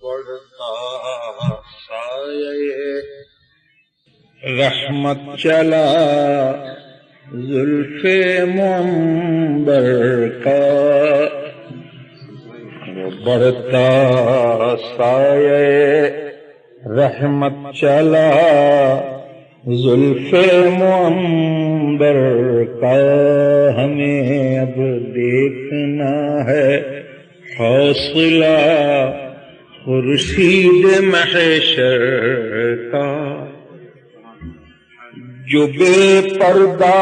بڑھتا سایہ رحمت چلا زلف منبر کا، وہ بڑھتا سایہ رحمت چلا زلف منبر کا، ہمیں اب دیکھنا ہے حوصلہ خورشید محشر کا، جو بے پردہ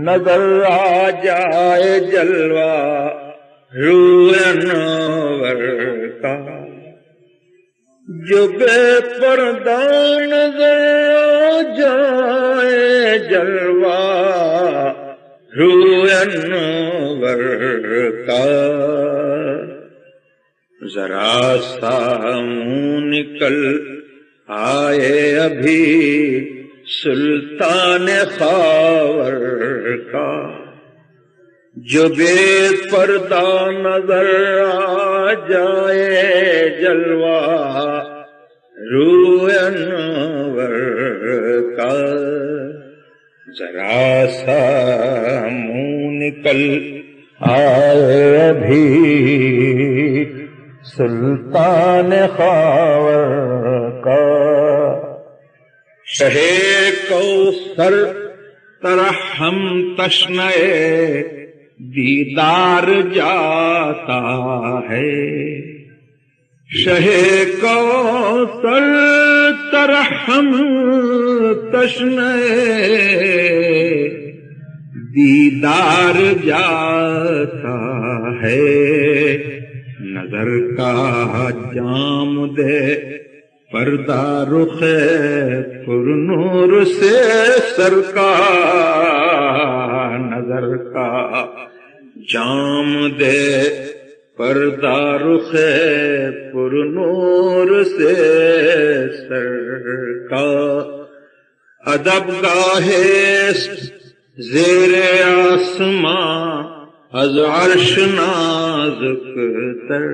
نظر آ جائے جلوہ روح انور کا، جو بے پردہ نظر آ جائے جلوہ روح انور کا، ذرا سا منہ نکل آئے ابھی سلطان خاور کا، جو بے پردہ نظر آ جائے جلوہ روح انور کا، ذرا سا منہ نکل آئے ابھی سلطان خاور کا، شہ کوثر ترحم تشنئے دیدار جاتا ہے، شہ کوثر ترحم تشنئے دیدار جاتا ہے، نظر کا جام دے پردہ رخ پر نور سے سرکار، نظر کا جام دے پردہ رخ پر نور سے سرکار، ادب گاہے زیر آسماں از عرش نازک تر،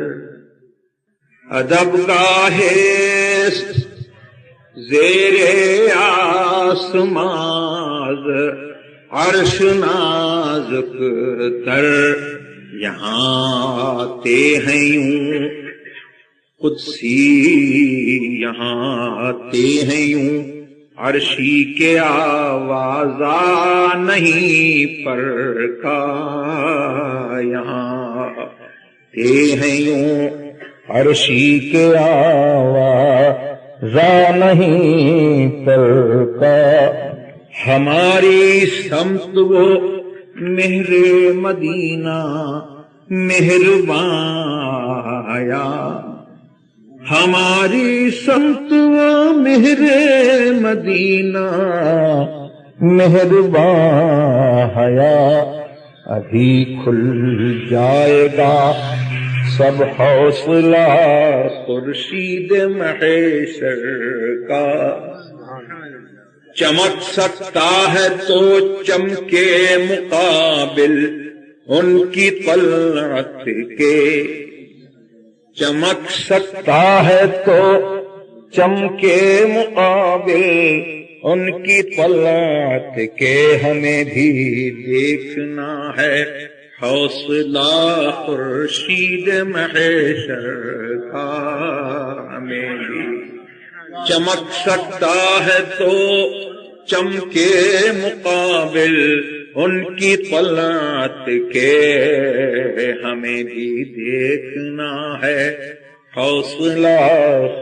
ادب گاہے زیر آسماں از عرش نازک تر، یہاں آتے ہیں یوں قدسی، یہاں آتے ہیں یوں عرشی کے آوازہ نہیں پر کا، یہاں آتے ہیں یوں عرشی کے آوازہ نہیں پر کا، ہماری سمت وہ مہر مدینہ مہربان آیا، ہماری سمت وہ مہر مدینہ مہربان آیا، ابھی کھل جائے گا سب حوصلہ خورشید محشر کا، چمک سکتا ہے تو چمکے مقابل ان کی طلعت کے، چمک سکتا ہے تو چمکے مقابل ان کی طلعت کے، ہمیں بھی دیکھنا ہے حوصلہ خورشید محشر کا، ہمیں بھی چمک سکتا ہے تو چمکے مقابل ان کی طلعت کے، ہمیں بھی دیکھنا ہے حوصلہ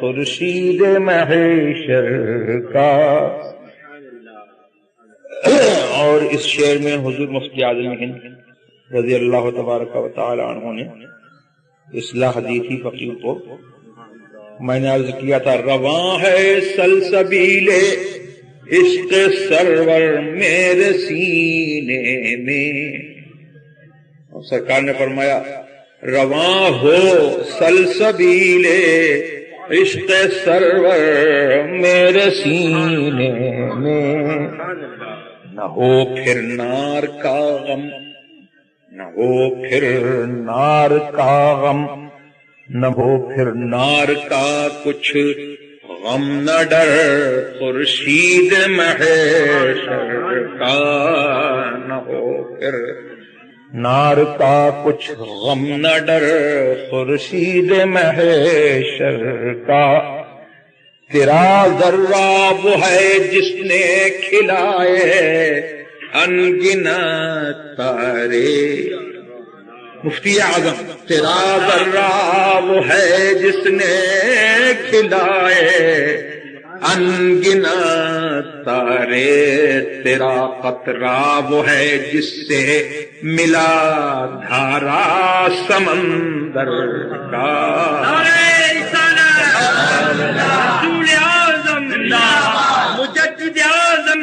خورشید محشر کا۔ اور اس شعر میں حضور مفتی اعظم ہند رضی اللہ تبارک و تعالی عنہ نے اصلاح دی تھی فقیر کو۔ میں نے عرض کیا تھا رواں ہے سلسبیل عشق سرور میرے سینے میں، اور سرکار نے فرمایا رواں ہو سلسبیل عشق سرور میرے سینے میں، نہ ہو پھر نار کا غم، نہ ہو پھر نار کا غم، نہ ہو پھر نار کا کچھ غم نہ ڈر خورشید محشر کا، نہ ہو پھر نار کا کچھ غم نہ ڈر خورشید محشر کا، تیرا ذرہ وہ ہے جس نے کھلائے انگنت تارے، مفتی اعظم تیرا ذرہ وہ ہے جس نے کھلائے انگنت تارے، تیرا قطرہ وہ ہے جس سے ملا دھارا سمندر کا، رسول اعظم مجدد اعظم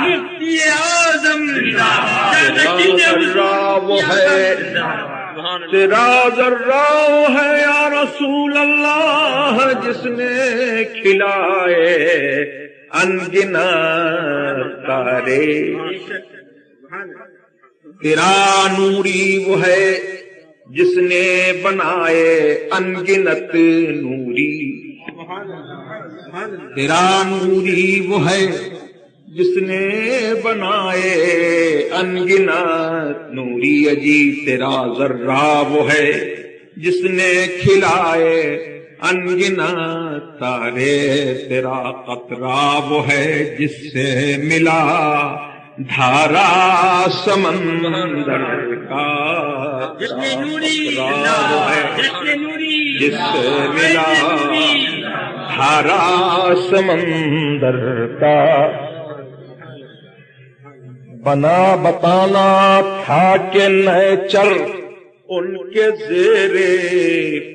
مفتی اعظم، وہ ہے تیرا ذرہ ہے یا رسول اللہ جس نے کھلائے انگنت تارے، تیرا نوری وہ ہے جس نے بنائے انگنت نوری، تیرا نوری وہ ہے جس نے بنائے انگنت نوری، اجی تیرا ذرہ وہ ہے جس نے کھلائے انگنت تارے، تیرا قطرہ وہ ہے جس سے ملا دھارا سمندر کا، جس سے ملا دھارا سمندر کا، بنا بتانا تھا کہ نیچر ان کے زیر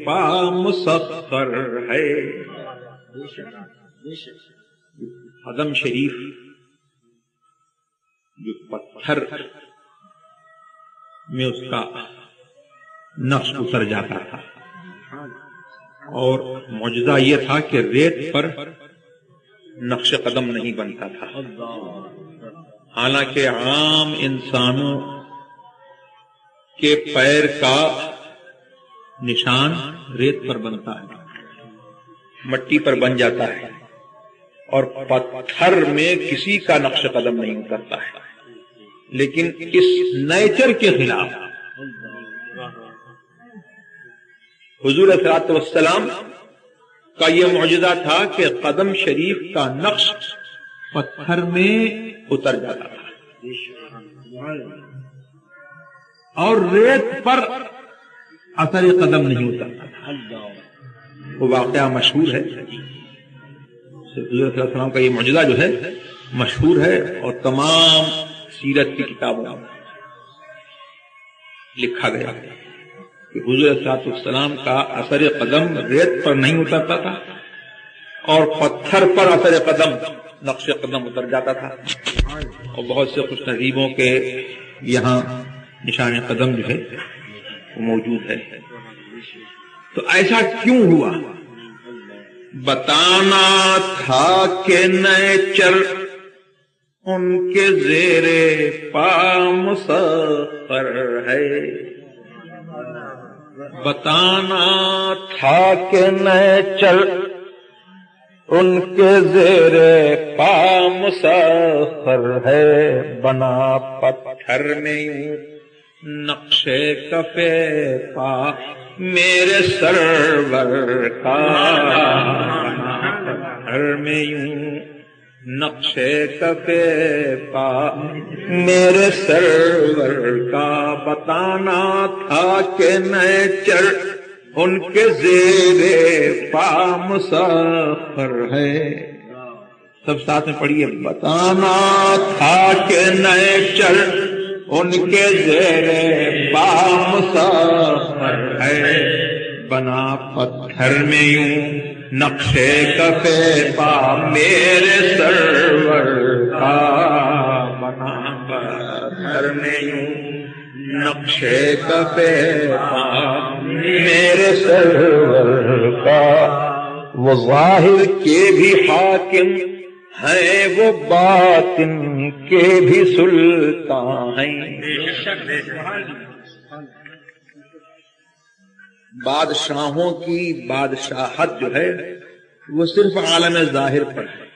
پا مسخر ہے، عدم شریف جو پتھر میں اس کا نقش اتر جاتا تھا، اور معجزہ یہ تھا کہ ریت پر نقش قدم نہیں بنتا تھا، حالانکہ عام انسانوں کے پیر کا نشان ریت پر بنتا ہے، مٹی پر بن جاتا ہے، اور پتھر میں کسی کا نقش قدم نہیں اترتا ہے، لیکن اس نیچر کے خلاف حضور صلی اللہ علیہ وسلم کا یہ معجزہ تھا کہ قدم شریف کا نقش پتھر میں اتر جاتا تھا، اور ریت پر اثر قدم نہیں اترتا تھا۔ وہ واقعہ مشہور ہے، حضور صلی اللہ علیہ وسلم کا یہ معجزہ جو ہے مشہور ہے، اور تمام سیرت کی کتابوں میں لکھا گیا کہ حضور صلی اللہ علیہ وسلم کا اثر قدم ریت پر نہیں اترتا تھا، اور پتھر پر اثر قدم نقش قدم اتر جاتا تھا، اور بہت سے خوش نصیبوں کے یہاں نشان قدم جو ہے وہ موجود ہے۔ تو ایسا کیوں ہوا؟ بتانا تھا کہ نیچر ان کے زیر پا مسخر ہے، بتانا تھا کہ نیچر ان کے زیر پا مسخر ہے، بنا پتھر میں یوں نقش کفے پا میرے سرور کا، بنا پتھر میں یوں نقش کفے پا میرے سرور کا، بتانا تھا کہ نیچر ان کے زیر پا مسخر ہے۔ سب ساتھ میں پڑھیے، بتانا تھا کہ نیچر ان کے زیر پا مسخر ہے، بنا پتھر میں یوں نقش کفے پا میرے سرور کا، بنا پتھر میں یوں نقش کفے پا میرے سرور کا، وہ ظاہر کے بھی حاکم ہیں وہ باطن کے بھی سلطان ہیں، بادشاہوں کی بادشاہت جو ہے وہ صرف عالم ظاہر پر ہے،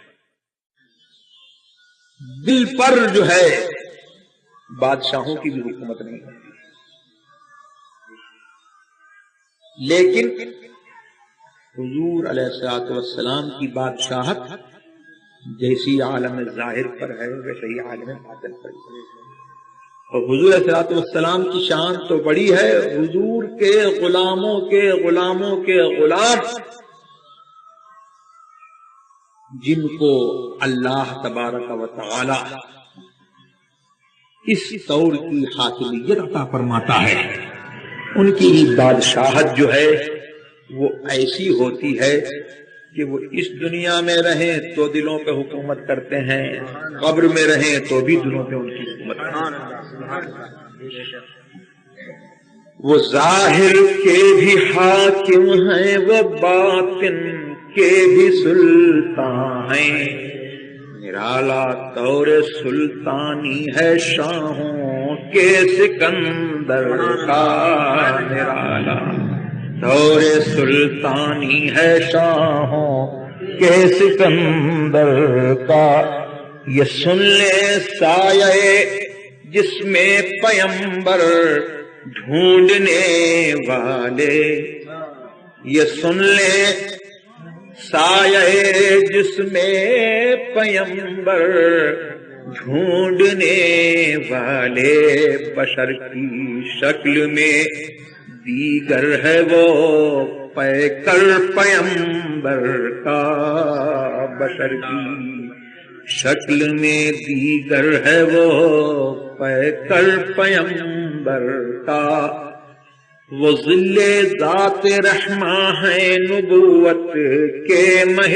دل پر جو ہے بادشاہوں کی بھی حکومت نہیں ہوتی، لیکن حضور علیہ الصلوۃ والسلام کی بادشاہت جیسی عالم ظاہر پر ہے ویسے ہی عالم باطن پر ہے، اور حضور علیہ الصلوۃ والسلام کی شان تو بڑی ہے، حضور کے غلاموں کے غلاموں کے غلام جن کو اللہ تبارک و تعالی اس طور کی حاکمیت عطا فرماتا ہے، ان کی بادشاہت جو ہے وہ ایسی ہوتی ہے کہ وہ اس دنیا میں رہیں تو دلوں پہ حکومت کرتے ہیں، قبر میں رہیں تو بھی دلوں پہ ان کی حکومت کرتے ہیں۔ وہ ظاہر کے بھی حاکم ہیں، وہ باطن کے بھی سلطان ہیں، نرالا طور سلطانی ہے شاہوں کے سکندر کا، نرالا طور سلطانی ہے شاہوں کے سکندر کا۔ یہ سن لے سایہ جس میں پیمبر ڈھونڈنے والے، یہ سن لے سایہ جس میں پیمبر ڈھونڈنے والے، بشر کی شکل میں دیگر ہے وہ پیکر پیمبر کا، بشر کی شکل میں دیگر ہے وہ پیکر پیمبر کا۔ وہ ظل ذات رحمہ ہے نبوت کے مہ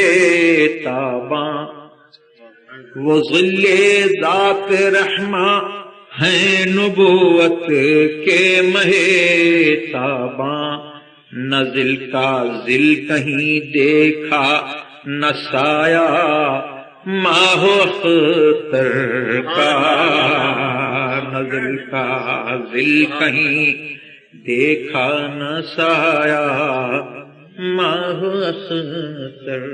تاباں، وہ ظل ذات رحمہ ہے نبوت کے مہ تاباں، نہ ذل کا ذل کہیں دیکھا نہ سایہ ماہ اختر کا، نہ ذل کا ذل کہیں دیکھا نہ سایہ ماہ اختر